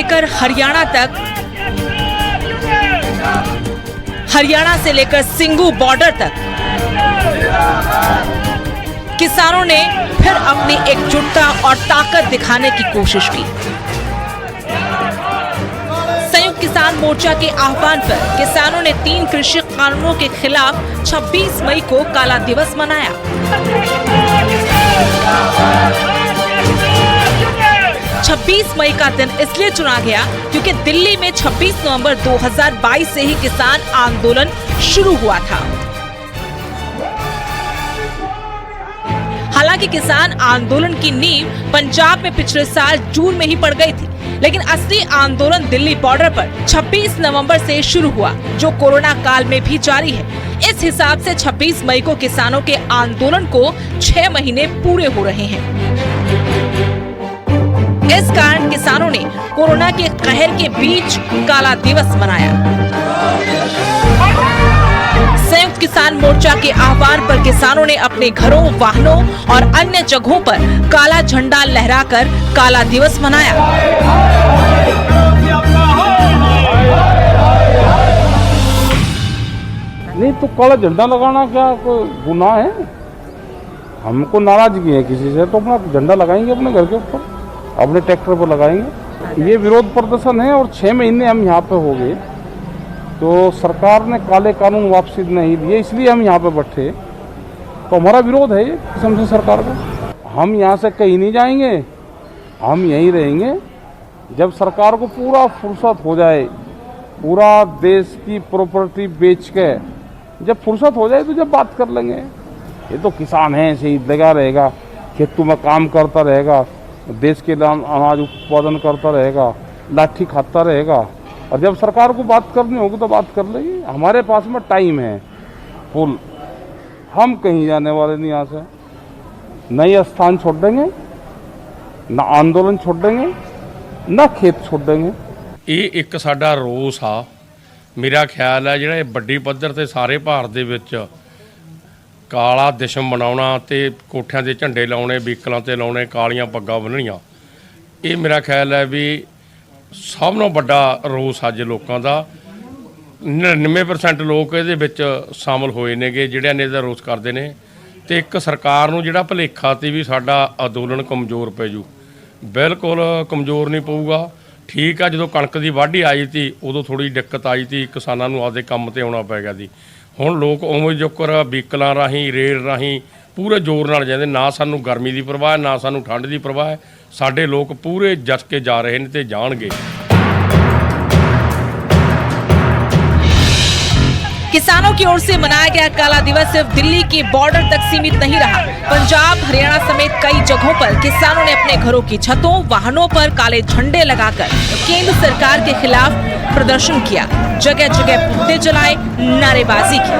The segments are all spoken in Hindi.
लेकर हरियाणा तक, हरियाणा से लेकर सिंगू बॉर्डर तक किसानों ने फिर अपनी एकजुटता और ताकत दिखाने की कोशिश की। संयुक्त किसान मोर्चा के आह्वान पर किसानों ने 3 कृषि कानूनों के खिलाफ 26 मई को काला दिवस मनाया। 26 मई का दिन इसलिए चुना गया क्योंकि दिल्ली में 26 नवंबर 2022 से ही किसान आंदोलन शुरू हुआ था। हालांकि किसान आंदोलन की नींव पंजाब में पिछले साल जून में ही पड़ गई थी, लेकिन असली आंदोलन दिल्ली बॉर्डर पर 26 नवंबर से शुरू हुआ, जो कोरोना काल में भी जारी है। इस हिसाब से 26 मई को किसानों के आंदोलन को 6 महीने पूरे हो रहे हैं। इस कारण किसानों ने कोरोना के कहर के बीच काला दिवस मनाया। संयुक्त किसान मोर्चा के आह्वान पर किसानों ने अपने घरों, वाहनों और अन्य जगहों पर काला झंडा लहराकर काला दिवस मनाया। नहीं तो काला झंडा लगाना क्या कोई गुनाह है? हमको नाराजगी है किसी से तो अपना झंडा लगाएंगे, अपने घर के ऊपर, अपने ट्रैक्टर पर लगाएंगे। ये विरोध प्रदर्शन है और 6 महीने हम यहाँ पे हो गए, तो सरकार ने काले कानून वापसी नहीं दिए, इसलिए हम यहाँ पे बैठे। तो हमारा विरोध है किस्म से सरकार को। हम यहाँ से कहीं नहीं जाएंगे, हम यहीं रहेंगे। जब सरकार को पूरा फुर्सत हो जाए, पूरा देश की प्रॉपर्टी बेच के जब फुर्सत हो जाए तो जब बात कर लेंगे। ये तो किसान है, ऐसे ही लगा रहेगा, खेतों में काम करता रहेगा, देश के लिए अनाज उत्पादन करता रहेगा, लाठी खाता रहेगा, और जब सरकार को बात करनी होगी तो बात कर लेगी। हमारे पास में टाइम है फुल, हम कहीं जाने वाले नहीं यहाँ से। न ये स्थान छोड़ देंगे, न आंदोलन छोड़ देंगे, न खेत छोड़ देंगे। ये एक साडा रोस आ। मेरा ख्याल है ਜਿਹੜਾ ਵੱਡੀ ਪੱਧਰ ਤੇ ਸਾਰੇ ਭਾਰਤ ਦੇ ਵਿੱਚ ਕਾਲਾ ਦਿਸ਼ਮ ਬਣਾਉਣਾ ਤੇ ਕੋਠਿਆਂ ਦੇ ਝੰਡੇ ਲਾਉਣੇ, ਵਹੀਕਲਾਂ ਤੇ ਲਾਉਣੇ, ਕਾਲੀਆਂ ਪੱਗਾਂ ਬੰਨਣੀਆਂ, ਇਹ ਮੇਰਾ ਖਿਆਲ ਹੈ ਵੀ ਸਭ ਨਾਲੋਂ ਵੱਡਾ ਰੋਸ ਅੱਜ ਲੋਕਾਂ ਦਾ। 99% ਲੋਕ ਇਹਦੇ ਵਿੱਚ ਸ਼ਾਮਲ ਹੋਏ ਨੇਗੇ ਜਿਹੜਿਆਂ ਨੇ ਇਹਦਾ ਰੋਸ ਕਰਦੇ ਨੇ। ਤੇ ਇੱਕ ਸਰਕਾਰ ਨੂੰ ਜਿਹੜਾ ਭੁਲੇਖਾ ਤੇ ਵੀ ਸਾਡਾ ਅੰਦੋਲਨ ਕਮਜ਼ੋਰ ਪੈ ਜੂ, ਬਿਲਕੁਲ ਕਮਜ਼ੋਰ ਨਹੀਂ ਪਊਗਾ। ਠੀਕ ਆ, ਜਦੋਂ ਕਣਕ ਦੀ ਵਾਢੀ ਆਈ ਤੀ ਉਦੋਂ ਥੋੜੀ ਦਿੱਕਤ ਆਈ ਤੀ, ਕਿਸਾਨਾਂ ਨੂੰ ਆਪਦੇ ਕੰਮ ਤੇ ਆਉਣਾ ਪੈ ਗਿਆ ਸੀ। ਹੁਣ ਲੋਕ ਉਵੇਂ ਜੋਕਰ ਵਹੀਕਲਾਂ ਰਾਹੀਂ, ਰੇਲ ਰਾਹੀਂ ਪੂਰੇ ਜ਼ੋਰ ਨਾਲ ਜਾਂਦੇ। ਨਾ ਸਾਨੂੰ ਗਰਮੀ ਦੀ ਪਰਵਾਹ, ਨਾ ਸਾਨੂੰ ਠੰਡ ਦੀ ਪਰਵਾਹ ਹੈ। ਸਾਡੇ ਲੋਕ पूरे जस के जा रहे हैं ते जाणगे। किसानों की ओर से मनाया गया काला दिवस सिर्फ दिल्ली के बॉर्डर तक सीमित नहीं रहा। पंजाब, हरियाणा समेत कई जगहों पर किसानों ने अपने घरों की छतों, वाहनों पर काले झंडे लगाकर केंद्र सरकार के खिलाफ प्रदर्शन किया। जगह जगह पुतले जलाए, नारेबाजी की।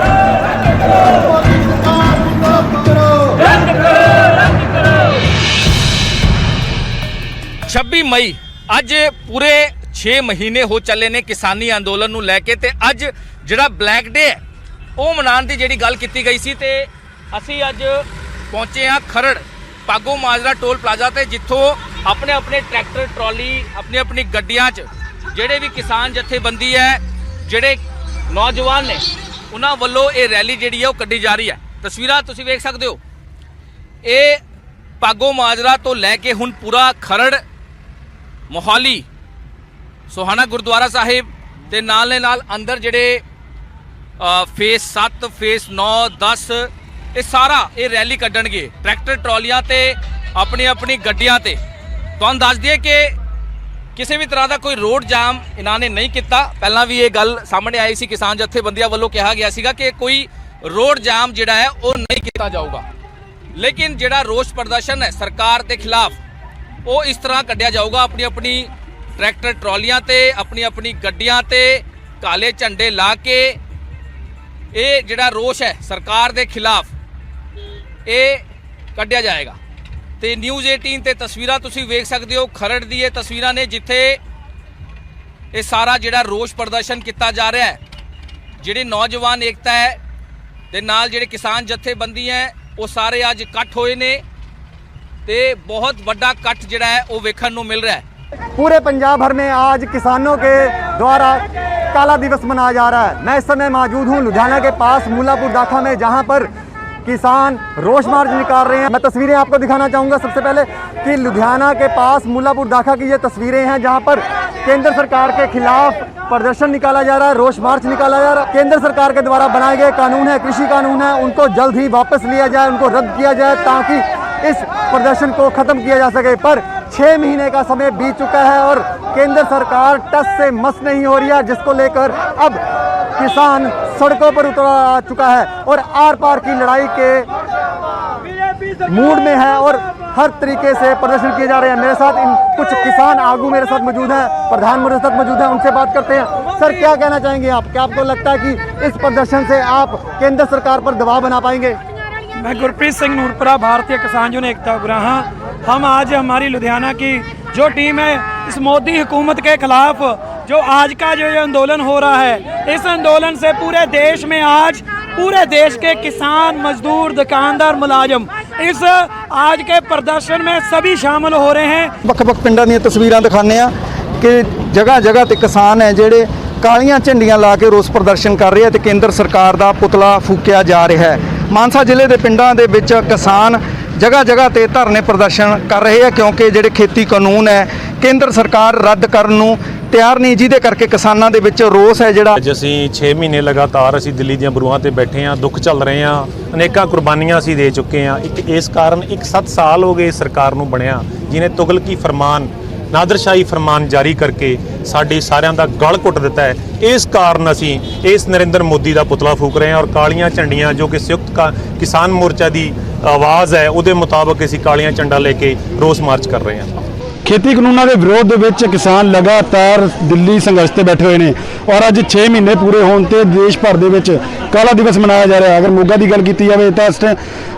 26 मई ਅੱਜ ਪੂਰੇ 6 ਮਹੀਨੇ ਹੋ ਚੱਲੇ ਨੇ ਕਿਸਾਨੀ ਅੰਦੋਲਨ ਨੂੰ ਲੈ ਕੇ, ਤੇ ਅੱਜ ਜਿਹੜਾ ਬਲੈਕ ਡੇ ਹੈ ਉਹ ਮਨਾਉਣ ਦੀ ਜਿਹੜੀ ਗੱਲ ਕੀਤੀ ਗਈ ਸੀ। ਤੇ ਅਸੀਂ ਅੱਜ ਪਹੁੰਚੇ ਹਾਂ ਖਰੜ ਪਾਗੋ ਮਾਜਰਾ ਟੋਲ ਪਲਾਜ਼ਾ ਤੇ, ਜਿੱਥੋਂ ਆਪਣੇ ਆਪਣੇ ਟਰੈਕਟਰ, ਟਰਾਲੀ, ਆਪਣੀ ਗੱਡੀਆਂ 'ਚ ਜਿਹੜੇ ਵੀ ਕਿਸਾਨ ਜਥੇਬੰਦੀ ਹੈ, ਜਿਹੜੇ ਨੌਜਵਾਨ ਨੇ, ਉਹਨਾਂ ਵੱਲੋਂ ਇਹ ਰੈਲੀ ਜਿਹੜੀ ਹੈ ਉਹ ਕੱਢੀ ਜਾ ਰਹੀ ਹੈ। ਤਸਵੀਰਾਂ ਤੁਸੀਂ ਵੇਖ ਸਕਦੇ ਹੋ। ਇਹ ਪਾਗੋ ਮਾਜਰਾ ਤੋਂ ਲੈ ਕੇ ਹੁਣ ਪੂਰਾ ਖਰੜ, मोहाली, सोहाना गुरुद्वारा साहिब ते नाल अंदर जेडे फेस 7, फेस 9, 10 ये सारा ये रैली कड्डणगे ट्रैक्टर, ट्रॉलियां ते अपनी गड्डियां ते। तुहानूं दस दिए कि किसी भी तरह का कोई रोड जाम इन्होंने नहीं किया। पहला भी ये गल सामने आई सी, किसान जथेबंदियां वालों कहा गया सीगा कि कोई रोड जाम जिहड़ा है वो नहीं किया जाऊगा, लेकिन जिहड़ा रोष प्रदर्शन है सरकार के खिलाफ वो इस तरह कढ़िया जाऊगा। अपनी ट्रैक्टर, ट्रॉलियां ते अपनी गड्डियां ते काले झंडे ला के ये जिहड़ा रोष है सरकार के खिलाफ ये कढ़िया जाएगा। तो न्यूज़ 18 ते तस्वीरां तुसीं वेख सकते हो। खरड़ दी ये तस्वीरां ने जिथे ये सारा जिहड़ा रोष प्रदर्शन किया जा रहा है। जिहड़ी नौजवान एकता है ते नाल जिहड़े किसान जथेबंदी है वो सारे अज इकट्ठ होए ने ते बहुत बड़ा कट जिहड़ा है वो वेखण नूं मिल रहा है। पूरे पंजाब भर में आज किसानों के द्वारा काला दिवस मनाया जा रहा है। मैं इस समय मौजूद हूँ लुधियाना के पास मुल्लापुर दाखा में, जहाँ पर किसान रोष मार्च निकाल रहे हैं। मैं तस्वीरें आपको दिखाना चाहूँगा सबसे पहले कि लुधियाना के पास मुल्लापुर दाखा की ये तस्वीरें हैं, जहाँ पर केंद्र सरकार के खिलाफ प्रदर्शन निकाला जा रहा है, रोष मार्च निकाला जा रहा है। केंद्र सरकार के द्वारा बनाए गए कानून है, कृषि कानून है, उनको जल्द ही वापस लिया जाए, उनको रद्द किया जाए ताकि इस प्रदर्शन को खत्म किया जा सके। पर 6 महीने का समय बीत चुका है और केंद्र सरकार टस से मस नहीं हो रही है, जिसको लेकर अब किसान सड़कों पर उतर आ चुका है और आर पार की लड़ाई के मूड में है और हर तरीके से प्रदर्शन किए जा रहे हैं। मेरे साथ इन कुछ किसान आगू मेरे साथ मौजूद हैं, प्रधान मेरे साथ मौजूद हैं, उनसे बात करते हैं। सर, क्या कहना चाहेंगे आप? क्या आपको लगता है कि इस प्रदर्शन से आप केंद्र सरकार पर दबाव बना पाएंगे? मैं गुरप्रीत सिंह नूरपुरा, भारतीय किसान यूनियन एकता उग्राहा। हम आज हमारी लुधियाना की जो टीम है, इस मोदी हुकूमत के खिलाफ जो आज का जो ये आंदोलन हो रहा है, इस आंदोलन से पूरे देश में आज पूरे देश के किसान, मजदूर, दुकानदार, मुलाजम इस आज के प्रदर्शन में सभी शामिल हो रहे हैं। ਵੱਖ-ਵੱਖ ਪਿੰਡਾਂ ਦੀਆਂ ਤਸਵੀਰਾਂ ਦਿਖਾਉਂਦੇ ਆ ਕਿ ਜਗ੍ਹਾ ਜਗ੍ਹਾ ਤੇ ਕਿਸਾਨ ਹੈ ਜਿਹੜੇ ਕਾਲੀਆਂ ਝੰਡੀਆਂ ਲਾ ਕੇ ਰੋਸ ਪ੍ਰਦਰਸ਼ਨ ਕਰ ਰਹੇ ਆ ਤੇ ਕੇਂਦਰ ਸਰਕਾਰ ਦਾ ਪੁਤਲਾ ਫੂਕਿਆ ਜਾ ਰਿਹਾ ਹੈ। ਮਾਨਸਾ ਜ਼ਿਲ੍ਹੇ ਦੇ ਪਿੰਡਾਂ ਦੇ ਵਿੱਚ ਕਿਸਾਨ ਜਗ੍ਹਾ ਜਗ੍ਹਾ ਤੇ ਧਰਨੇ ਪ੍ਰਦਰਸ਼ਨ ਕਰ ਰਹੇ ਆ ਕਿਉਂਕਿ ਜਿਹੜੇ ਖੇਤੀ ਕਾਨੂੰਨ ਹੈ ਕੇਂਦਰ ਸਰਕਾਰ ਰੱਦ ਕਰਨ ਨੂੰ ਤਿਆਰ ਨਹੀਂ, ਜਿਹਦੇ ਕਰਕੇ ਕਿਸਾਨਾਂ ਦੇ ਵਿੱਚ ਰੋਸ ਹੈ ਜਿਹੜਾ। ਅੱਜ ਅਸੀਂ 6 ਮਹੀਨੇ ਲਗਾਤਾਰ ਅਸੀਂ ਦਿੱਲੀ ਦੀਆਂ ਬਰੂਹਾਂ ਤੇ ਬੈਠੇ ਹਾਂ, ਦੁੱਖ ਚੱਲ ਰਹੇ ਹਾਂ, ਅਨੇਕਾਂ ਕੁਰਬਾਨੀਆਂ ਅਸੀਂ ਦੇ ਚੁੱਕੇ ਹਾਂ। ਇੱਕ ਇਸ ਕਾਰਨ 7 ਸਾਲ ਹੋ ਗਏ ਸਰਕਾਰ ਨੂੰ ਬਣਿਆ, ਜਿਹਨੇ ਤੁਗਲਕੀ ਫਰਮਾਨ, ਨਾਦਰਸ਼ਾਹੀ ਫਰਮਾਨ ਜਾਰੀ ਕਰਕੇ ਸਾਡੇ ਸਾਰਿਆਂ ਦਾ ਗਲ ਘੁੱਟ ਦਿੱਤਾ ਹੈ। ਇਸ ਕਾਰਨ ਅਸੀਂ ਇਸ ਨਰਿੰਦਰ ਮੋਦੀ ਦਾ ਪੁਤਲਾ ਫੂਕ ਰਹੇ ਹਾਂ ਔਰ ਕਾਲੀਆਂ ਝੰਡੀਆਂ ਜੋ ਕਿ ਸੰਯੁਕਤ ਕਿਸਾਨ ਮੋਰਚਾ ਦੀ ਆਵਾਜ਼ ਹੈ ਉਹਦੇ ਮੁਤਾਬਕ ਅਸੀਂ ਕਾਲੀਆਂ ਝੰਡਾ ਲੈ ਕੇ ਰੋਸ ਮਾਰਚ ਕਰ ਰਹੇ ਹਾਂ। ਖੇਤੀ ਕਾਨੂੰਨਾਂ ਦੇ ਵਿਰੋਧ ਦੇ ਵਿੱਚ ਕਿਸਾਨ ਲਗਾਤਾਰ ਦਿੱਲੀ ਸੰਘਰਸ਼ ਤੇ ਬੈਠੇ ਹੋਏ ਨੇ ਔਰ ਅੱਜ 6 ਮਹੀਨੇ ਪੂਰੇ ਹੋਣ ਤੇ ਦੇਸ਼ ਭਰ ਦੇ ਵਿੱਚ ਕਾਲਾ ਦਿਵਸ ਮਨਾਇਆ ਜਾ ਰਿਹਾ। ਅਗਰ ਮੋਗਾ ਦੀ ਗੱਲ ਕੀਤੀ ਜਾਵੇ ਤਾਂ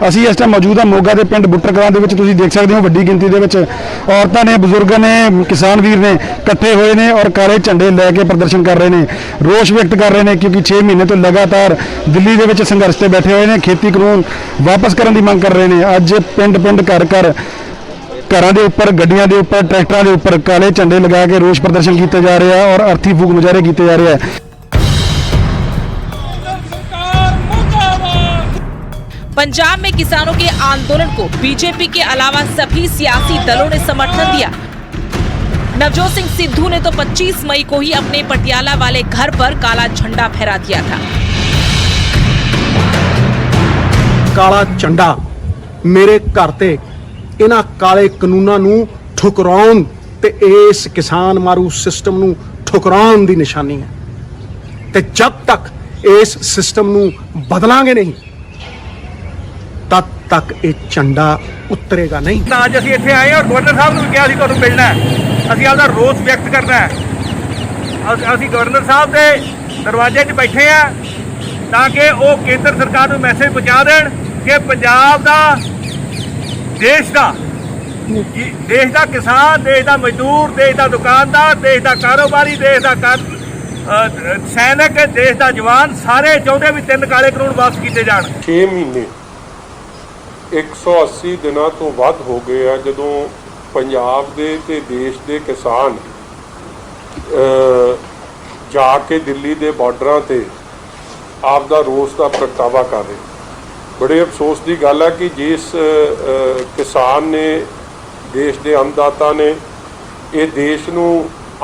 ਅਸੀਂ ਇਸ ਟਾਈਮ ਮੌਜੂਦ ਹਾਂ ਮੋਗਾ ਦੇ ਪਿੰਡ ਬੁੱਟਰ ਕਲਾਂ ਦੇ ਵਿੱਚ। ਤੁਸੀਂ ਦੇਖ ਸਕਦੇ ਹੋ ਵੱਡੀ ਗਿਣਤੀ ਦੇ ਵਿੱਚ ਔਰਤਾਂ ਨੇ, ਬਜ਼ੁਰਗ ਨੇ, ਕਿਸਾਨ ਵੀਰ ਨੇ ਇਕੱਠੇ ਹੋਏ ਨੇ ਔਰ ਕਾਲੇ ਝੰਡੇ ਲੈ ਕੇ ਪ੍ਰਦਰਸ਼ਨ ਕਰ ਰਹੇ ਨੇ, ਰੋਸ ਵਿਅਕਤ ਕਰ ਰਹੇ ਨੇ ਕਿਉਂਕਿ 6 ਮਹੀਨੇ ਤੋਂ ਲਗਾਤਾਰ ਦਿੱਲੀ ਦੇ ਵਿੱਚ ਸੰਘਰਸ਼ ਤੇ ਬੈਠੇ ਹੋਏ ਨੇ। ਖੇਤੀ ਕਾਨੂੰਨ ਵਾਪਸ ਕਰਨ ਦੀ ਮੰਗ ਕਰ ਰਹੇ ਨੇ। ਅੱਜ ਪਿੰਡ ਘਰ ਘਰਾਂ ਦੇ ਉੱਪਰ, ਗੱਡੀਆਂ ਦੇ ਉੱਪਰ, ਟਰੈਕਟਰਾਂ ਦੇ ਉੱਪਰ ਕਾਲੇ ਝੰਡੇ ਲਗਾ ਕੇ ਰੋਸ ਪ੍ਰਦਰਸ਼ਨ ਕੀਤੇ ਜਾ ਰਹੇ ਆ ਔਰ ਅਰਥੀ ਫੂਕ ਮੁਜ਼ਾਹਰੇ ਕੀਤੇ ਜਾ ਰਹੇ ਆ। पंजाब में किसानों के आंदोलन को बीजेपी के अलावा सभी सियासी दलों ने समर्थन दिया। नवजोत सिंह सिद्धू ने तो 25 मई को ही अपने पटियाला वाले घर पर काला झंडा फहरा दिया था। काला झंडा मेरे घर ते इन्हां काले कानूनां नूं ठुकराउण ते इस किसान मारू सिस्टम नूं ठुकराउण दी निशानी है ते जब तक इस सिस्टम नूं बदलांगे नहीं तब तक ये झंडा उतरेगा नहीं। ਅੱਜ ਅਸੀਂ ਇੱਥੇ ਆਏ ਹਾਂ, ਗਵਰਨਰ ਸਾਹਿਬ ਨੂੰ ਕਿਹਾ ਸੀ ਤੁਹਾਨੂੰ ਮਿਲਣਾ ਹੈ, ਅਸੀਂ ਆਪਦਾ ਰੋਸ ਵਿਅਕਤ ਕਰਨਾ ਹੈ। ਅਸੀਂ ਗਵਰਨਰ ਸਾਹਿਬ ਦੇ ਦਰਵਾਜ਼ੇ 'ਚ ਬੈਠੇ ਆ ਤਾਂ ਕਿ ਉਹ ਕੇਂਦਰ ਸਰਕਾਰ ਨੂੰ ਮੈਸੇਜ ਪਹੁੰਚਾ ਦੇਣ ਕਿ ਪੰਜਾਬ ਦਾ, ਦੇਸ਼ ਦਾ ਕਿਸਾਨ, ਦੇਸ਼ ਦਾ ਮਜ਼ਦੂਰ, ਦੇਸ਼ ਦਾ ਦੁਕਾਨਦਾਰ, ਦੇਸ਼ ਦਾ ਕਾਰੋਬਾਰੀ, ਦੇਸ਼ ਦਾ ਸੈਨਿਕ, ਦੇਸ਼ ਦਾ ਜਵਾਨ ਸਾਰੇ ਚਾਹੁੰਦੇ ਵੀ 3 ਕਾਲੇ ਕਾਨੂੰਨ ਵਾਪਸ ਕੀਤੇ ਜਾਣ। 6 ਮਹੀਨੇ 180 ਦਿਨਾਂ ਤੋਂ ਵੱਧ ਹੋ ਗਏ ਆ ਜਦੋਂ ਪੰਜਾਬ ਦੇ ਤੇ ਦੇਸ਼ ਦੇ ਕਿਸਾਨ ਜਾ ਕੇ ਦਿੱਲੀ ਦੇ ਬਾਰਡਰਾਂ ਤੇ ਆਪ ਦਾ ਰੋਸ ਦਾ ਪ੍ਰਗਟਾਵਾ ਕਰ ਰਹੇ। ਬੜੇ ਅਫਸੋਸ ਦੀ ਗੱਲ ਹੈ ਕਿ ਜਿਸ ਕਿਸਾਨ ਨੇ, ਦੇਸ਼ ਦੇ ਅੰਨਦਾਤਾ ਨੇ ਇਹ ਦੇਸ਼ ਨੂੰ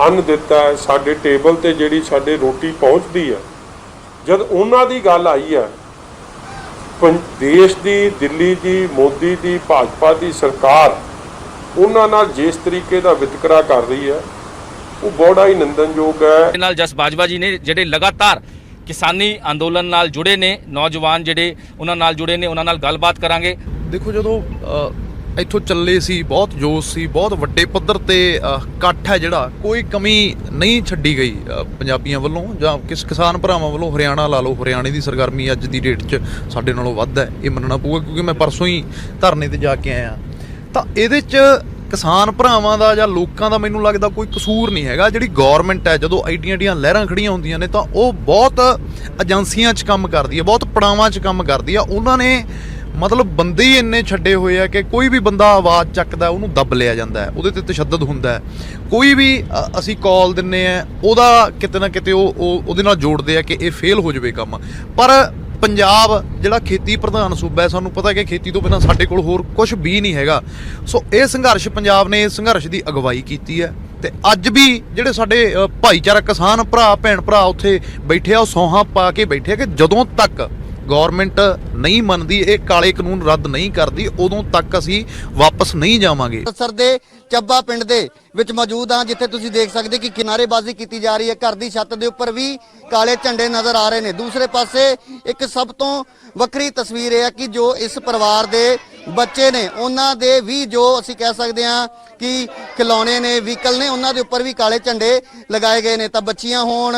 ਅੰਨ ਦਿੱਤਾ ਹੈ, ਸਾਡੇ ਟੇਬਲ ਤੇ ਜਿਹੜੀ ਸਾਡੇ ਰੋਟੀ ਪਹੁੰਚਦੀ ਹੈ, ਜਦ ਉਹਨਾਂ ਦੀ ਗੱਲ ਆਈ ਹੈ ਦੇਸ਼ ਦੀ, ਦਿੱਲੀ ਦੀ, ਮੋਦੀ ਦੀ, ਭਾਜਪਾ ਦੀ ਸਰਕਾਰ ਉਹਨਾਂ ਨਾਲ ਜਿਸ ਤਰੀਕੇ ਦਾ ਵਿਤਕਰਾ ਕਰ ਰਹੀ ਹੈ ਉਹ ਬੜਾ ਹੀ ਨਿੰਦਣਯੋਗ ਹੈ। ਨਾਲ ਜਸ ਬਾਜਵਾ ਜੀ ਨੇ ਜਿਹੜੇ ਲਗਾਤਾਰ ਕਿਸਾਨੀ ਅੰਦੋਲਨ ਨਾਲ ਜੁੜੇ ਨੇ, ਨੌਜਵਾਨ ਜਿਹੜੇ ਉਹਨਾਂ ਨਾਲ ਜੁੜੇ ਨੇ, ਉਹਨਾਂ ਨਾਲ ਗੱਲਬਾਤ ਕਰਾਂਗੇ। ਦੇਖੋ, ਜਦੋਂ ਇੱਥੋਂ ਚੱਲੇ ਸੀ ਬਹੁਤ ਜੋਸ਼ ਸੀ, ਬਹੁਤ ਵੱਡੇ ਪੱਧਰ ਤੇ ਇਕੱਠ ਹੈ ਜਿਹੜਾ, ਕੋਈ ਕਮੀ ਨਹੀਂ ਛੱਡੀ ਗਈ ਪੰਜਾਬੀਆਂ ਵੱਲੋਂ ਜਾਂ ਕਿਸ ਕਿਸਾਨ ਭਰਾਵਾਂ ਵੱਲੋਂ। ਹਰਿਆਣਾ ਲਾ ਲਓ, ਹਰਿਆਣੇ ਦੀ ਸਰਗਰਮੀ ਅੱਜ ਦੀ ਡੇਟ 'ਚ ਸਾਡੇ ਨਾਲੋਂ ਵੱਧ ਹੈ, ਇਹ ਮੰਨਣਾ ਪਊਗਾ ਕਿਉਂਕਿ ਮੈਂ ਪਰਸੋਂ ਹੀ ਧਰਨੇ ਤੇ ਜਾ ਕੇ ਆਇਆ। ਤਾਂ ਇਹਦੇ 'ਚ ਕਿਸਾਨ ਭਰਾਵਾਂ ਦਾ ਜਾਂ ਲੋਕਾਂ ਦਾ ਮੈਨੂੰ ਲੱਗਦਾ ਕੋਈ ਕਸੂਰ ਨਹੀਂ ਹੈਗਾ। ਜਿਹੜੀ ਗੌਰਮੈਂਟ ਹੈ ਜਦੋਂ ਐਡੀਆਂ ਲਹਿਰਾਂ ਖੜੀਆਂ ਹੁੰਦੀਆਂ ਨੇ ਤਾਂ ਉਹ ਬਹੁਤ ਏਜੰਸੀਆਂ 'ਚ ਕੰਮ ਕਰਦੀ ਹੈ, ਬਹੁਤ ਪੜਾਵਾਂ 'ਚ ਕੰਮ ਕਰਦੀ ਹੈ। ਉਹਨਾਂ ਨੇ ਮਤਲਬ ਬੰਦੇ ਹੀ ਇੰਨੇ ਛੱਡੇ ਹੋਏ ਆ ਕਿ ਕੋਈ ਵੀ ਬੰਦਾ ਆਵਾਜ਼ ਚੱਕਦਾ ਉਹਨੂੰ ਦੱਬ ਲਿਆ ਜਾਂਦਾ ਹੈ, ਉਹਦੇ ਤੇ ਤਸ਼ੱਦਦ ਹੁੰਦਾ ਹੈ। ਕੋਈ ਵੀ ਅਸੀਂ ਕਾਲ ਦਿੰਨੇ ਆ ਉਹਦਾ ਕਿਤੇ ਨਾ ਕਿਤੇ ਉਹ ਉਹਦੇ ਨਾਲ ਜੋੜਦੇ ਆ ਕਿ ਇਹ ਫੇਲ ਹੋ ਜਾਵੇ ਕੰਮ। ਪਰ ਪੰਜਾਬ ਜਿਹੜਾ ਖੇਤੀ ਪ੍ਰਧਾਨ ਸੂਬਾ ਹੈ, ਸਾਨੂੰ ਪਤਾ ਕਿ ਖੇਤੀ ਤੋਂ ਬਿਨਾਂ ਸਾਡੇ ਕੋਲ ਹੋਰ ਕੁਝ ਵੀ ਨਹੀਂ ਹੈਗਾ। ਸੋ ਇਹ ਸੰਘਰਸ਼ ਪੰਜਾਬ ਨੇ ਇਸ ਸੰਘਰਸ਼ ਦੀ ਅਗਵਾਈ ਕੀਤੀ ਹੈ ਤੇ ਅੱਜ ਵੀ ਜਿਹੜੇ ਸਾਡੇ ਭਾਈਚਾਰਾ ਕਿਸਾਨ ਭਰਾ ਭੈਣ ਭਰਾ ਉੱਥੇ ਬੈਠੇ ਆ, ਉਹ ਸੌਹਾਂ ਪਾ ਕੇ ਬੈਠੇ ਆ ਕਿ ਜਦੋਂ ਤੱਕ ਗੌਰਮੈਂਟ ਨਹੀਂ ਮੰਨਦੀ, ਇਹ ਕਾਲੇ ਕਾਨੂੰਨ ਰੱਦ ਨਹੀਂ ਕਰਦੀ, ਉਦੋਂ ਤੱਕ ਅਸੀਂ ਵਾਪਸ ਨਹੀਂ ਜਾਵਾਂਗੇ। ਅੰਮ੍ਰਿਤਸਰ ਦੇ ਚੱਬਾ ਪਿੰਡ ਦੇ ਵਿੱਚ ਮੌਜੂਦ ਹਾਂ, ਜਿੱਥੇ ਤੁਸੀਂ ਦੇਖ ਸਕਦੇ ਕਿ ਕਿਨਾਰੇਬਾਜ਼ੀ ਕੀਤੀ ਜਾ ਰਹੀ ਹੈ। ਘਰ ਦੀ ਛੱਤ ਦੇ ਉੱਪਰ ਵੀ ਕਾਲੇ ਝੰਡੇ ਨਜ਼ਰ ਆ ਰਹੇ ਨੇ। ਦੂਸਰੇ ਪਾਸੇ ਇੱਕ ਸਭ ਤੋਂ ਵੱਖਰੀ ਤਸਵੀਰ ਇਹ ਹੈ ਕਿ ਜੋ ਇਸ ਪਰਿਵਾਰ ਦੇ ਬੱਚੇ ਨੇ, ਉਹਨਾਂ ਦੇ ਵੀ ਜੋ ਅਸੀਂ ਕਹਿ ਸਕਦੇ ਹਾਂ ਕਿ ਖਿਲੌਣੇ ਨੇ, ਵਹੀਕਲ ਨੇ, ਉਹਨਾਂ ਦੇ ਉੱਪਰ ਵੀ ਕਾਲੇ ਝੰਡੇ ਲਗਾਏ ਗਏ ਨੇ। ਤਾਂ ਬੱਚੀਆਂ ਹੋਣ,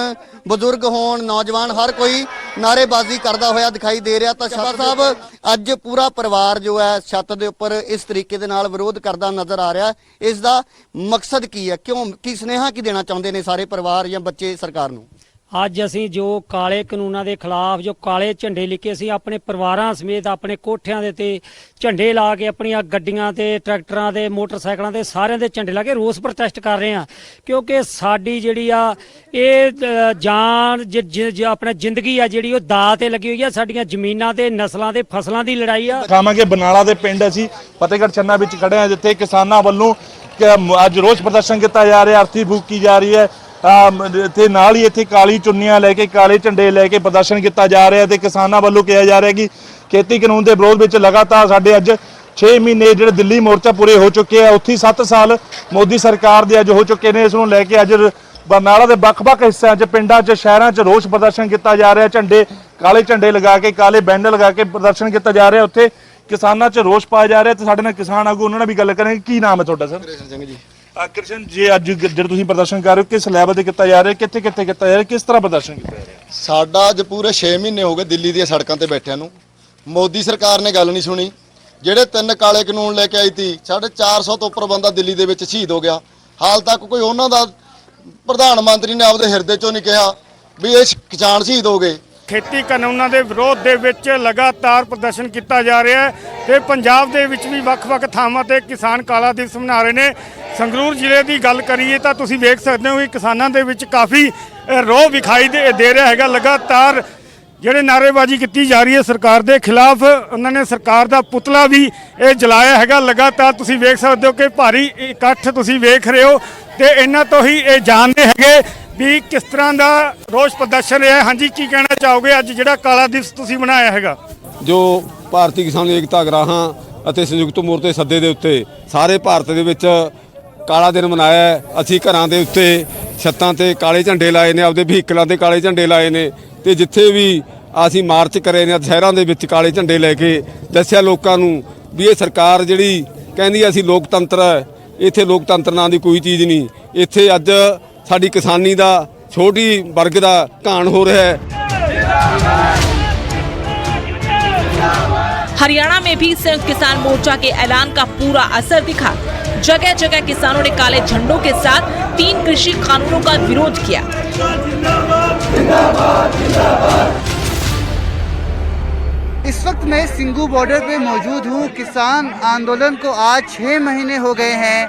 ਬਜ਼ੁਰਗ ਹੋਣ, ਨੌਜਵਾਨ, ਹਰ ਕੋਈ ਨਾਅਰੇਬਾਜ਼ੀ ਕਰਦਾ ਹੋਇਆ ਦਿਖਾਈ ਦੇ ਰਿਹਾ। ਤਾਂ ਸ਼ਾਹ ਸਾਹਿਬ ਅੱਜ ਪੂਰਾ ਪਰਿਵਾਰ ਜੋ ਹੈ ਛੱਤ ਦੇ ਉੱਪਰ ਇਸ ਤਰੀਕੇ ਦੇ ਨਾਲ ਵਿਰੋਧ ਕਰਦਾ ਨਜ਼ਰ ਆ ਰਿਹਾ। ਇਸ ਦਾ ਮਕਸਦ ਕੀ ਹੈ? ਕਿਉਂ, ਕੀ ਸੁਨੇਹਾ ਕੀ ਦੇਣਾ ਚਾਹੁੰਦੇ ਨੇ ਸਾਰੇ ਪਰਿਵਾਰ ਜਾਂ ਬੱਚੇ ਸਰਕਾਰ ਨੂੰ? ਅੱਜ ਅਸੀਂ ਜੋ ਕਾਲੇ ਕਾਨੂੰਨਾਂ ਦੇ ਖਿਲਾਫ ਜੋ ਕਾਲੇ ਝੰਡੇ ਲੈ ਕੇ ਅਸੀਂ ਆਪਣੇ ਪਰਿਵਾਰਾਂ ਸਮੇਤ ਆਪਣੇ ਕੋਠਿਆਂ ਦੇ ਤੇ ਝੰਡੇ ਲਾ ਕੇ, ਆਪਣੀਆਂ ਗੱਡੀਆਂ ਤੇ, ਟਰੈਕਟਰਾਂ ਤੇ, ਮੋਟਰਸਾਈਕਲਾਂ ਤੇ ਸਾਰਿਆਂ ਦੇ ਝੰਡੇ ਲਾ ਕੇ ਰੋਸ ਪ੍ਰੋਟੈਸਟ ਕਰ ਰਹੇ ਹਾਂ। ਕਿਉਂਕਿ ਸਾਡੀ ਜਿਹੜੀ ਆ ਇਹ ਜਾਨ ਆਪਣਾ ਜ਼ਿੰਦਗੀ ਆ ਜਿਹੜੀ ਉਹ ਦਾਅ ਤੇ ਲੱਗੀ ਹੋਈ ਆ। ਸਾਡੀਆਂ ਜ਼ਮੀਨਾਂ ਤੇ, ਨਸਲਾਂ ਤੇ, ਫਸਲਾਂ ਦੀ ਲੜਾਈ ਆ। ਖਾਵਾਂਗੇ ਬਰਨਾਲਾ ਦੇ ਪਿੰਡ ਅਸੀਂ ਫਤਿਹਗੜ੍ਹ ਛੰਨਾ ਵਿੱਚ ਖੜੇ ਹਾਂ, ਜਿੱਥੇ ਕਿਸਾਨਾਂ ਵੱਲੋਂ ਅੱਜ ਰੋਸ ਪ੍ਰਦਰਸ਼ਨ ਕੀਤਾ ਜਾ ਰਿਹਾ, ਅਰਥੀ ਫੂਕੀ ਜਾ ਰਹੀ ਹੈ। ਤੇ ਨਾਲ ਹੀ ਇੱਥੇ ਕਾਲੀ ਚੁੰਨੀਆਂ ਲੈ ਕੇ, ਕਾਲੇ ਝੰਡੇ ਲੈ ਕੇ ਪ੍ਰਦਰਸ਼ਨ ਕੀਤਾ ਜਾ ਰਿਹਾ ਤੇ ਕਿਸਾਨਾਂ ਵੱਲੋਂ ਕਿਹਾ ਜਾ ਰਿਹਾ ਕਿ ਖੇਤੀ ਕਾਨੂੰਨ ਦੇ ਵਿਰੋਧ ਵਿੱਚ ਲਗਾਤਾਰ ਸਾਡੇ ਅੱਜ 6 ਮਹੀਨੇ ਜਿਹੜੇ ਦਿੱਲੀ ਮੋਰਚਾ ਪੂਰੇ ਹੋ ਚੁੱਕੇ ਆ। ਉੱਥੇ 7 ਸਾਲ ਮੋਦੀ ਸਰਕਾਰ ਦੇ ਅੱਜ ਹੋ ਚੁੱਕੇ ਨੇ। ਇਸ ਨੂੰ ਲੈ ਕੇ ਅੱਜ ਬਰਨਾਲਾ ਦੇ ਵੱਖ-ਵੱਖ ਹਿੱਸਿਆਂ 'ਚ, ਪਿੰਡਾਂ 'ਚ, ਸ਼ਹਿਰਾਂ 'ਚ ਰੋਸ ਪ੍ਰਦਰਸ਼ਨ ਕੀਤਾ ਜਾ ਰਿਹਾ। ਝੰਡੇ, ਕਾਲੇ ਝੰਡੇ ਲਗਾ ਕੇ, ਕਾਲੇ ਬੈਂਡ ਲਗਾ ਕੇ ਪ੍ਰਦਰਸ਼ਨ ਕੀਤਾ ਜਾ ਰਿਹਾ। ਉੱਥੇ ਕਿਸਾਨਾਂ 'ਚ ਰੋਸ ਪਾਇਆ ਜਾ ਰਿਹਾ ਤੇ ਸਾਡੇ ਨਾਲ ਕਿਸਾਨ ਆਗੂ, ਉਹਨਾਂ ਨਾਲ ਵੀ ਗੱਲ ਕਰਾਂਗੇ। ਕੀ ਨਾਮ ਹੈ ਤੁਹਾਡਾ ਸਰ? ਕ੍ਰਿਸ਼ਨ ਸਿੰਘ ਜੀ। ਕ੍ਰਿਸ਼ਨ ਜੀ, ਅੱਜ ਜਿਹੜਾ ਤੁਸੀਂ ਪ੍ਰਦਰਸ਼ਨ ਕਰ ਰਹੇ ਹੋ, ਕਿਸ ਲੈਵਲ ਤੇ ਕੀਤਾ ਜਾ ਰਿਹਾ, ਕਿੱਥੇ ਕਿੱਥੇ ਕੀਤਾ ਜਾ ਰਿਹਾ, ਕਿਸ ਤਰ੍ਹਾਂ ਪ੍ਰਦਰਸ਼ਨ ਕੀਤਾ ਜਾ ਰਿਹਾ? ਸਾਡਾ ਅੱਜ ਪੂਰੇ 6 ਮਹੀਨੇ ਹੋ ਗਏ ਦਿੱਲੀ ਦੀਆਂ ਸੜਕਾਂ ਤੇ ਬੈਠਿਆਂ ਨੂੰ। ਮੋਦੀ ਸਰਕਾਰ ਨੇ ਗੱਲ ਨਹੀਂ ਸੁਣੀ। ਜਿਹੜੇ 3 ਕਾਲੇ ਕਾਨੂੰਨ ਲੈ ਕੇ ਆਈ ਸੀ, 450 ਤੋਂ ਉੱਪਰ ਬੰਦਾ ਦਿੱਲੀ ਦੇ ਵਿੱਚ ਸ਼ਹੀਦ ਹੋ ਗਿਆ। ਹਾਲ ਤੱਕ ਕੋਈ ਉਹਨਾਂ ਦਾ ਪ੍ਰਧਾਨ ਮੰਤਰੀ ਨੇ ਆਪਦੇ ਹਿਰਦੇ ਚੋਂ ਨਹੀਂ ਕਿਹਾ ਵੀ ਇਹ ਕਿਸਾਨ ਸ਼ਹੀਦ ਹੋ ਗਏ। ਖੇਤੀ ਕਾਨੂੰਨਾਂ ਦੇ ਵਿਰੋਧ ਦੇ ਵਿੱਚ ਲਗਾਤਾਰ ਪ੍ਰਦਰਸ਼ਨ ਕੀਤਾ ਜਾ ਰਿਹਾ ਹੈ ਤੇ ਪੰਜਾਬ ਦੇ ਵਿੱਚ ਵੀ ਵੱਖ-ਵੱਖ ਥਾਵਾਂ ਤੇ ਕਿਸਾਨ ਕਾਲਾ ਦਿਵਸ ਮਨਾ ਰਹੇ ਨੇ। ਸੰਗਰੂਰ ਜ਼ਿਲ੍ਹੇ ਦੀ ਗੱਲ ਕਰੀਏ ਤਾਂ ਤੁਸੀਂ ਵੇਖ ਸਕਦੇ ਹੋ ਕਿ ਕਿਸਾਨਾਂ ਦੇ ਵਿੱਚ ਕਾਫੀ ਰੋਹ ਵਿਖਾਈ ਦੇ ਰਿਹਾ ਹੈਗਾ। ਲਗਾਤਾਰ ਜਿਹੜੇ ਨਾਅਰੇਬਾਜ਼ੀ ਕੀਤੀ ਜਾ ਰਹੀ ਹੈ ਸਰਕਾਰ ਦੇ ਖਿਲਾਫ, ਉਹਨਾਂ ਨੇ ਸਰਕਾਰ ਦਾ ਪੁਤਲਾ ਵੀ ਇਹ ਜਲਾਇਆ ਹੈਗਾ। ਲਗਾਤਾਰ ਤੁਸੀਂ ਵੇਖ ਸਕਦੇ ਹੋ ਕਿ ਭਾਰੀ ਇਕੱਠ ਤੁਸੀਂ ਵੇਖ ਰਹੇ ਹੋ ਤੇ ਇਹਨਾਂ ਤੋਂ ਹੀ ਇਹ ਜਾਣਦੇ ਹੈਗੇ ਵੀ ਕਿਸ ਤਰ੍ਹਾਂ ਦਾ ਰੋਸ ਪ੍ਰਦਰਸ਼ਨ ਹੈ। ਹਾਂਜੀ, ਕੀ ਕਹਿਣਾ ਚਾਹੋਗੇ ਅੱਜ ਜਿਹੜਾ ਕਾਲਾ ਦਿਵਸ ਤੁਸੀਂ ਬਣਾਇਆ ਹੈਗਾ? ਜੋ ਭਾਰਤੀ ਕਿਸਾਨ ਏਕਤਾ ਗਰਾਹਾਂ ਅਤੇ ਸੰਯੁਕਤ ਮੋਰਚੇ ਸੱਦੇ ਦੇ ਉੱਤੇ ਸਾਰੇ ਭਾਰਤ ਦੇ ਵਿੱਚ ਕਾਲਾ ਦਿਨ ਮਨਾਇਆ ਹੈ। ਅਸੀਂ ਘਰਾਂ ਦੇ ਉੱਤੇ, ਛੱਤਾਂ ਤੇ ਕਾਲੇ ਝੰਡੇ ਲਾਏ ਨੇ, ਆਪਦੇ ਵਹੀਕਲਾਂ ਤੇ ਕਾਲੇ ਝੰਡੇ ਲਾਏ ਨੇ ਤੇ ਜਿੱਥੇ ਵੀ ਅਸੀਂ ਮਾਰਚ ਕਰੇ ਨੇ ਸ਼ਹਿਰਾਂ ਦੇ ਵਿੱਚ ਕਾਲੇ ਝੰਡੇ ਲੈ ਕੇ ਦੱਸਿਆ ਲੋਕਾਂ ਨੂੰ ਵੀ ਇਹ ਸਰਕਾਰ ਜਿਹੜੀ ਕਹਿੰਦੀ ਅਸੀਂ ਲੋਕਤੰਤਰ ਹੈ, ਇੱਥੇ ਲੋਕਤੰਤਰ ਨਾਂ ਦੀ ਕੋਈ ਚੀਜ਼ ਨਹੀਂ। ਇੱਥੇ ਅੱਜ ਸਾਡੀ किसानी ਦਾ छोटी वर्ग ਦਾ ਘਾਣ ਹੋ ਰਿਹਾ है। हरियाणा में भी संयुक्त किसान मोर्चा के ऐलान का पूरा असर दिखा। जगह जगह किसानों ने काले झंडों के साथ 3 कृषि कानूनों का विरोध किया। इस वक्त मैं सिंगू बॉर्डर पे मौजूद हूँ। किसान आंदोलन को आज 6 महीने हो गए हैं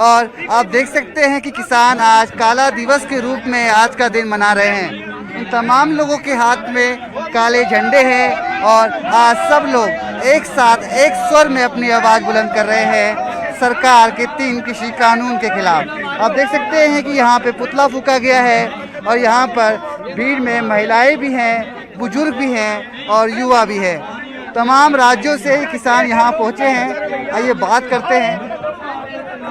और आप देख सकते हैं कि किसान आज काला दिवस के रूप में आज का दिन मना रहे हैं। इन तमाम लोगों के हाथ में काले झंडे हैं और आज सब लोग एक साथ एक स्वर में अपनी आवाज़ बुलंद कर रहे हैं सरकार के 3 कृषि कानून के खिलाफ। आप देख सकते हैं कि यहाँ पे पुतला फूका गया है और यहाँ पर भीड़ में महिलाएं भी हैं, बुजुर्ग भी हैं और युवा भी है। तमाम राज्यों से किसान यहाँ पहुँचे हैं। आइए बात करते हैं।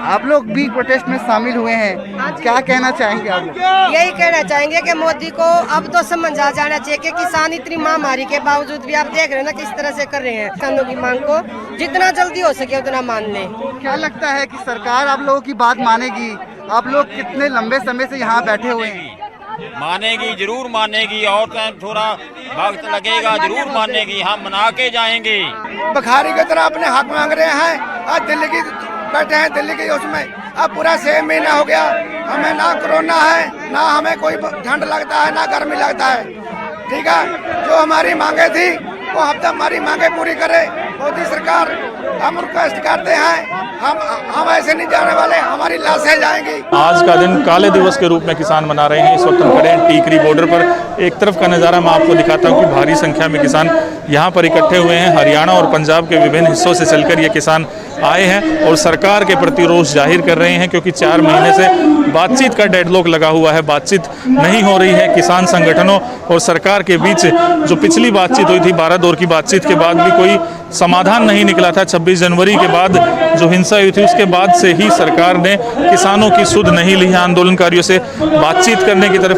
आप लोग भी प्रोटेस्ट में शामिल हुए हैं, क्या कहना चाहेंगे आप लोग? यही कहना चाहेंगे कि मोदी को अब तो समझ आ जाना चाहिए कि किसान इतनी महामारी के बावजूद भी आप देख रहे हैं ना किस तरह से कर रहे हैं। किसानों की मांग को जितना जल्दी हो सके उतना मान लें। क्या लगता है कि सरकार आप लोगों की बात मानेगी? आप लोग कितने लंबे समय से यहाँ बैठे हुए हैं? मानेगी, जरूर मानेगी और थोड़ा वक्त लगेगा, जरूर मानेगी। हम मना के जाएंगे। भिखारी की तरह अपने हक मांग रहे हैं। आज दिल्ली की बैठे हैं, दिल्ली के उसमें अब पूरा 6 महीना हो गया। हमें ना कोरोना है, ना हमें कोई ठंड लगता है, ना गर्मी लगता है। ठीक है, जो हमारी मांगे थी वो हफ्ता हमारी मांगे पूरी करे। मोदी सरकार हम रिक्वेस्ट करते हैं, हम ऐसे नहीं जाने वाले, हमारी लाशें जाएंगी। आज का दिन काले दिवस के रूप में किसान मना रहे हैं। इस वक्त हम खड़े हैं टीकरी बॉर्डर पर। एक तरफ का नज़ारा मैं आपको दिखाता हूं कि भारी संख्या में किसान यहां पर इकट्ठे हुए हैं। हरियाणा और पंजाब के विभिन्न हिस्सों से चलकर ये किसान आए हैं और सरकार के प्रति रोष जाहिर कर रहे हैं, क्योंकि 4 महीने से बातचीत का डेडलॉक लगा हुआ है। बातचीत नहीं हो रही है किसान संगठनों और सरकार के बीच। जो पिछली बातचीत हुई थी 12 दौर की बातचीत के बाद भी कोई समाधान नहीं निकला था। 26 जनवरी के बाद जो हिंसा हुई थी उसके बाद से ही सरकार ने किसानों की सुध नहीं ली है। आंदोलनकारियों से बातचीत करने की तरफ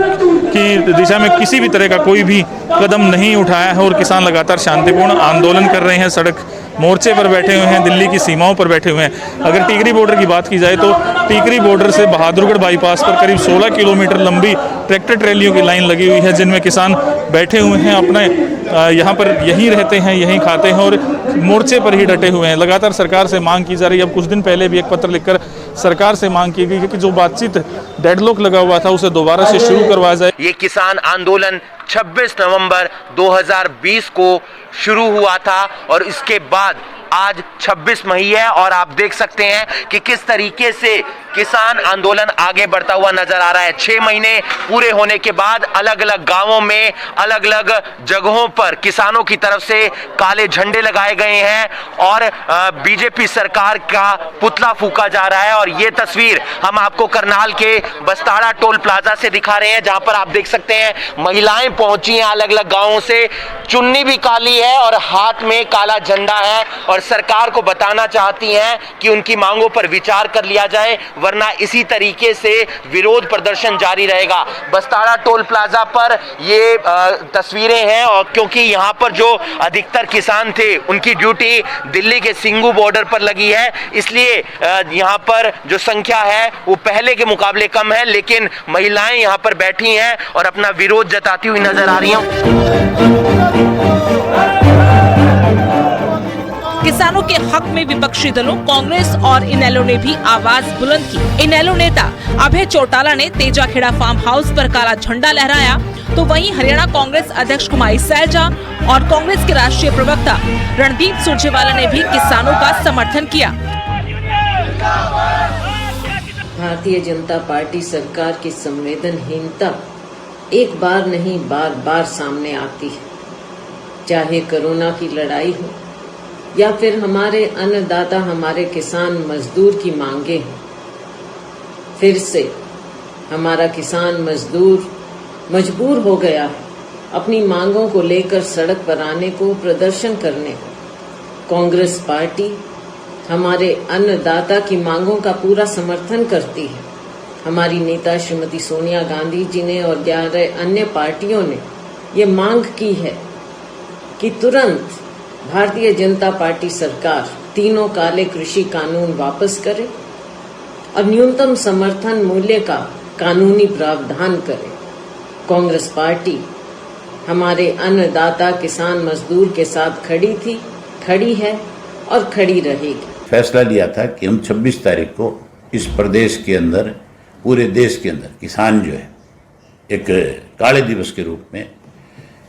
की दिशा में किसी भी तरह का कोई भी कदम नहीं उठाया है और किसान लगातार शांतिपूर्ण आंदोलन कर रहे हैं। सड़क मोर्चे पर बैठे हुए हैं, दिल्ली की सीमाओं पर बैठे हुए हैं। अगर टीकरी बॉर्डर की बात की जाए तो टीकरी बॉर्डर से बहादुरगढ़ बाईपास पर करीब 16 किलोमीटर लंबी ट्रैक्टर ट्रैलियों की लाइन लगी हुई है, जिनमें किसान बैठे हुए हैं। अपने यहाँ पर यहीं रहते हैं, यहीं खाते हैं और मोर्चे पर ही डटे हुए हैं। लगातार सरकार से मांग की जा रही है। अब कुछ दिन पहले भी एक पत्र लिखकर सरकार से मांग की गई कि जो बातचीत डेडलॉक लगा हुआ था उसे दोबारा से शुरू करवाया जाए। ये किसान आंदोलन 26 नवंबर 2020 को शुरू हुआ था और इसके बाद आज 26 मई है और आप देख सकते हैं कि किस तरीके से किसान आंदोलन आगे बढ़ता हुआ नजर आ रहा है। 6 महीने पूरे होने के बाद अलग अलग गांवों में अलग अलग जगहों पर किसानों की तरफ से काले झंडे लगाए गए हैं और बीजेपी सरकार का पुतला फूंका जा रहा है। और ये तस्वीर हम आपको करनाल के बस्ताड़ा टोल प्लाजा से दिखा रहे हैं, जहां पर आप देख सकते हैं महिलाएं पहुंची हैं अलग अलग गांवों से। चुन्नी भी काली है और हाथ में काला झंडा है और सरकार को बताना चाहती हैं कि उनकी मांगों पर विचार कर लिया जाए, वरना इसी तरीके से विरोध प्रदर्शन जारी रहेगा। बस्ताड़ा टोल प्लाजा पर ये तस्वीरें हैं और क्योंकि यहाँ पर जो अधिकतर किसान थे उनकी ड्यूटी दिल्ली के सिंगू बॉर्डर पर लगी है, इसलिए यहाँ पर जो संख्या है वो पहले के मुकाबले कम है, लेकिन महिलाएं यहाँ पर बैठी हैं और अपना विरोध जताती हुई नजर आ रही हैं। किसानों के हक में विपक्षी दलों कांग्रेस और इनेलो ने भी आवाज बुलंद की। इनेलो नेता अभय चौटाला ने तेजाखेड़ा फार्म हाउस पर काला झंडा लहराया, तो वहीं हरियाणा कांग्रेस अध्यक्ष कुमारी सैलजा और कांग्रेस के राष्ट्रीय प्रवक्ता रणदीप सुरजेवाला ने भी किसानों का समर्थन किया। भारतीय जनता पार्टी सरकार की संवेदनहीनता एक बार नहीं बार बार सामने आती है, चाहे कोरोना की लड़ाई हो या फिर हमारे अन्नदाता हमारे किसान मजदूर की मांगे हैं। फिर से हमारा किसान मजदूर मजबूर हो गया है अपनी मांगों को लेकर सड़क पर आने को, प्रदर्शन करने को। कांग्रेस पार्टी हमारे अन्नदाता की मांगों का पूरा समर्थन करती है। हमारी नेता श्रीमती सोनिया गांधी जी ने और 11 अन्य पार्टियों ने ये मांग की है कि तुरंत भारतीय जनता पार्टी सरकार तीनों काले कृषि कानून वापस करे और न्यूनतम समर्थन मूल्य का कानूनी प्रावधान करे। कांग्रेस पार्टी हमारे अन्नदाता किसान मजदूर के साथ खड़ी थी, खड़ी है और खड़ी रहेगी। फैसला लिया था कि हम 26 तारीख को इस प्रदेश के अंदर, पूरे देश के अंदर किसान जो है एक काले दिवस के रूप में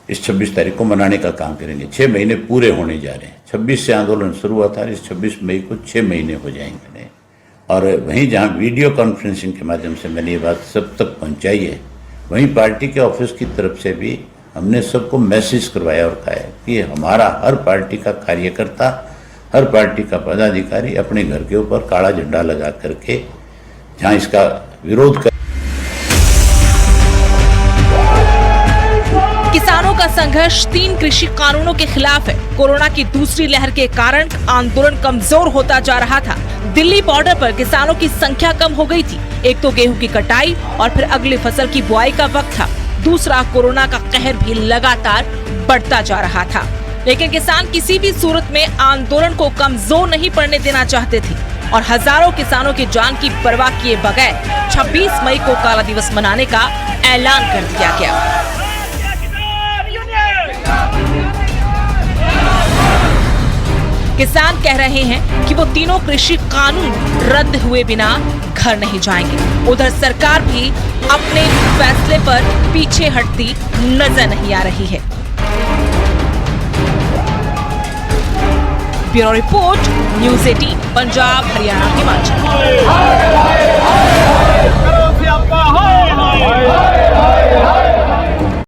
इस 26 तारीख को मनाने का काम करेंगे। 6 महीने पूरे होने जा रहे हैं। 26 से आंदोलन शुरू हुआ था, इस 26 मई को 6 महीने हो जाएंगे। और वहीं जहां वीडियो कॉन्फ्रेंसिंग के माध्यम से मैंने ये बात सब तक पहुंचाई है, वहीं पार्टी के ऑफिस की तरफ से भी हमने सबको मैसेज करवाया और कहा है कि हमारा हर पार्टी का कार्यकर्ता, हर पार्टी का पदाधिकारी अपने घर के ऊपर काला झंडा लगा करके जहां इसका विरोध कर। किसानों का संघर्ष 3 कृषि कानूनों के खिलाफ है। कोरोना की दूसरी लहर के कारण आंदोलन कमजोर होता जा रहा था। दिल्ली बॉर्डर पर किसानों की संख्या कम हो गई थी। एक तो गेहूं की कटाई और फिर अगली फसल की बुआई का वक्त था, दूसरा कोरोना का कहर भी लगातार बढ़ता जा रहा था। लेकिन किसान किसी भी सूरत में आंदोलन को कमजोर नहीं पड़ने देना चाहते थे और हजारों किसानों की जान की परवाह किए बगैर 26 मई को काला दिवस मनाने का ऐलान कर दिया गया। किसान कह रहे हैं कि वो तीनों कृषि कानून रद्द हुए बिना घर नहीं जाएंगे। उधर सरकार भी अपने फैसले पर पीछे हटती नजर नहीं आ रही है। Bureau report, news 18, Punjab, Haryana, Himachal.